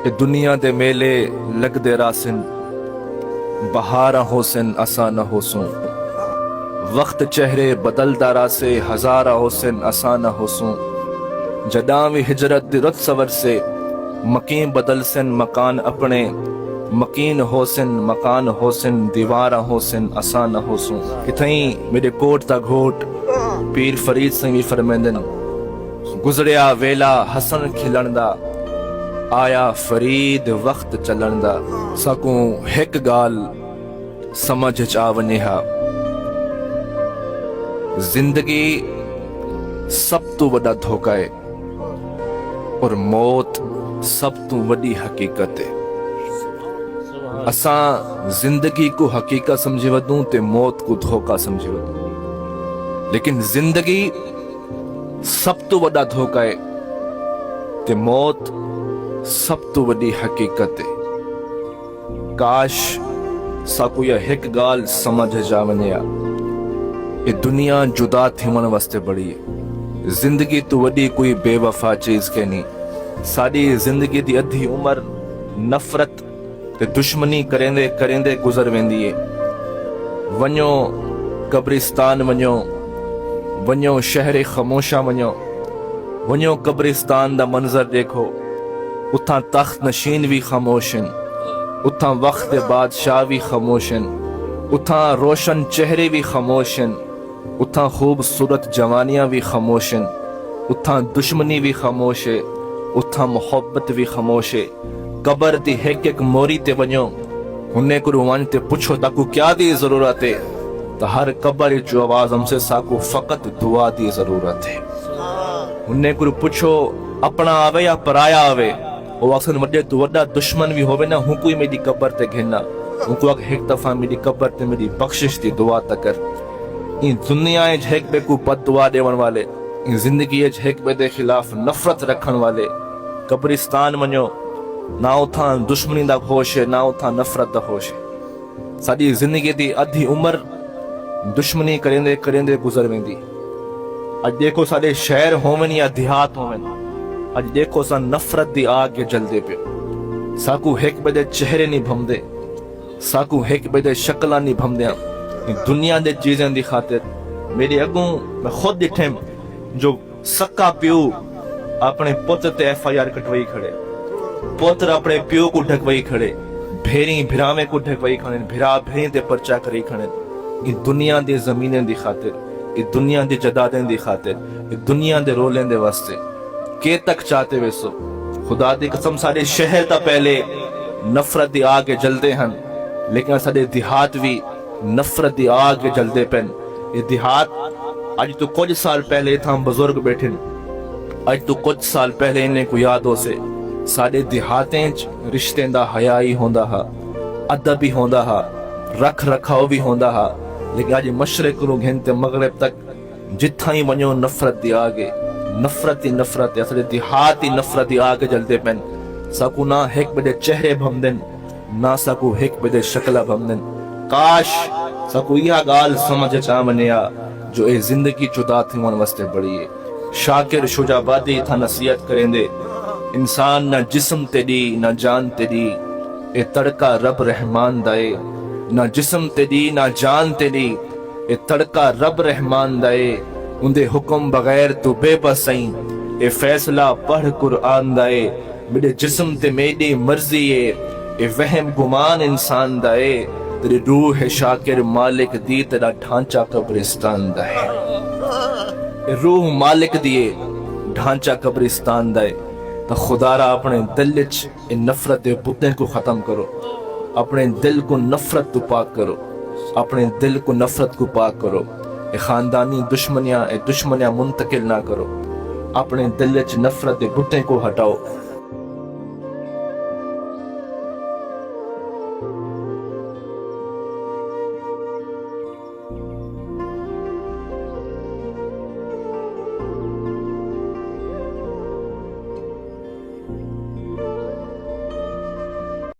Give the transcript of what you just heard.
کہ دنیا دے میلے لگ دے راسن بہارا حسن اسا نہ ہوسوں وقت چہرے بدلدا راسے ہزارہ حسن اسا نہ ہوسوں جداں وی ہجرت دی رت سور سے مکین بدل سن مکان اپنے مکین حسن مکان حسن دیوارہ حسن اسا نہ ہوسوں کتھیں میرے کوٹ تا گھوٹ پیر فرید سنگی فرمیندن گزریا ویلا حسن کھلن دا آیا فرید وقت چلن دا سکوں ہک گال سمجھ چاونے ہا زندگی سب تو وڈا دھوکا ہے اور موت سب تو وڈی حقیقت ہے اساں زندگی کو حقیقت سمجھے ودوں تے موت کو دھوکا سمجھے ودوں لیکن زندگی سب تو وڈا دھوکا ہے تے موت سب تو وڈی حقیقت ہے کاش ساکو یہ ہک گال سمجھ جاونیا یہ دنیا جدا تھیون واسطے بڑی ہے زندگی تو وڈی کوئی بے وفا چیز کے نہیں ساری زندگی دی ادھی عمر نفرت تے دشمنی کریندے کریندے گزر ویندی ہے ونیو قبرستان ونیو شہر خاموشاں ونیو قبرستان دا منظر دیکھو اتھاں تخت نشین بھی خاموشن اتھاں وقت بادشاہ بھی خاموشن اتھاں روشن چہرے بھی خاموشن اتھاں خوبصورت جوانیاں بھی خاموشن اتھاں دشمنی بھی خاموش ہے اتھاں محبت بھی خاموش ہے قبر دی ایک ایک موری تے ونیو انہیں کو روان تے پوچھو تاکو کیا دی ضرورت ہے تو ہر قبر جو آواز ہم سے ساکو فقط دعا دی ضرورت ہے انہیں کو پوچھو اپنا آوے یا پرایا آوے وہ اکثر وڈے تو وڈا دشمن بھی ہوئے نا ہوں کوئی میری قبر تے گھننا ہوں کو ایک دفعہ میری قبر تے میری بخشش دی دعا تکر ان دنیا جھیک بے کو بد دعا دیون والے ان زندگی جھیک بے دے خلاف نفرت رکھن والے قبرستان منو نہ اتھاں دشمنی دا ہوش ہے نہ اتھاں نفرت دا ہوش ہے ساری زندگی دی ادھی عمر دشمنی کریندے کریندے گزر ویندی اج دیکھو سارے شہر ہوون یا دیہات ہوون اج دیکھو سا نفرت دی آگ جلدے پہ ساکو ہیک بدے چہرے نہیں بھمدے ساکو ہیک بدے شکلاں نہیں بھمدیاں دنیا دے چیزیں دی خاطر میرے اگوں میں خود ڈٹھیں جو سکا پیو اپنے پتر تے ایف آئی آر کٹوائی کھڑے پتر اپنے پیو کو ڈھکوائی کھڑے بھیری بھراویں کو ڈھکوائی کھڑے بھرا بھیری تے پرچا کری کھڑے یہ دنیا دے زمینیں دی خاطر یہ دنیا دی جدادیں دی خاطر یہ دنیا دے رولیں دے واسطے کہ تک چاہتے ویسو خدا دی قسم سارے شہر تا پہلے نفرت دی آگ جلدے ہن لیکن سارے دیہات بھی نفرت دی آگ جلدے پن یہ دیہات آج تو کچھ سال پہلے تھا بزرگ بیٹھن آج تو کچھ سال پہلے انہیں کو یاد ہو سے سارے دیہاتیں رشتیں دا حیائی ہوندا ہا ادب بھی ہوندا ہا رکھ رکھاؤ بھی ہوندا ہا لیکن آج مشرق رو گھنتے مغرب تک جتھا ہی ونیو نفرت دی آگے نفرت اصل دیہات ہی نفرت دی آگے جلدے پن ساکو نہ ہیک بدے چہرے بھمدن نہ ساکو ہیک بدے شکلہ بھمدن کاش ساکو یہ گال سمجھ چاونیا جو اے زندگی جدا تھی من واسطے بڑی ہے شاکر شجابادی تھا نصیحت کریں دے انسان نہ جسم تے دی نہ جان تے دی اے تڑکا رب رحمان دائے نہ جسم تے دی نہ جان تے دی اے تڑکا رب رحمان دائے اندے حکم بغیر تو بے بسائیں اے فیصلہ پڑھ قرآن دائے میرے جسم تے میری مرضی ہے اے وہم گمان انسان دائے تیری روح شاکر مالک دی تیرا ڈھانچہ قبرستان دائے اے روح مالک دیے ڈھانچہ قبرستان دائے تو خدا را اپنے دل وچ اے نفرت پتیں کو ختم کرو اپنے دل کو نفرت تو پاک کرو اپنے دل کو نفرت کو پاک کرو اے خاندانی دشمنیاں منتقل نہ کرو اپنے دل وچ نفرت دے بٹیں کو ہٹاؤ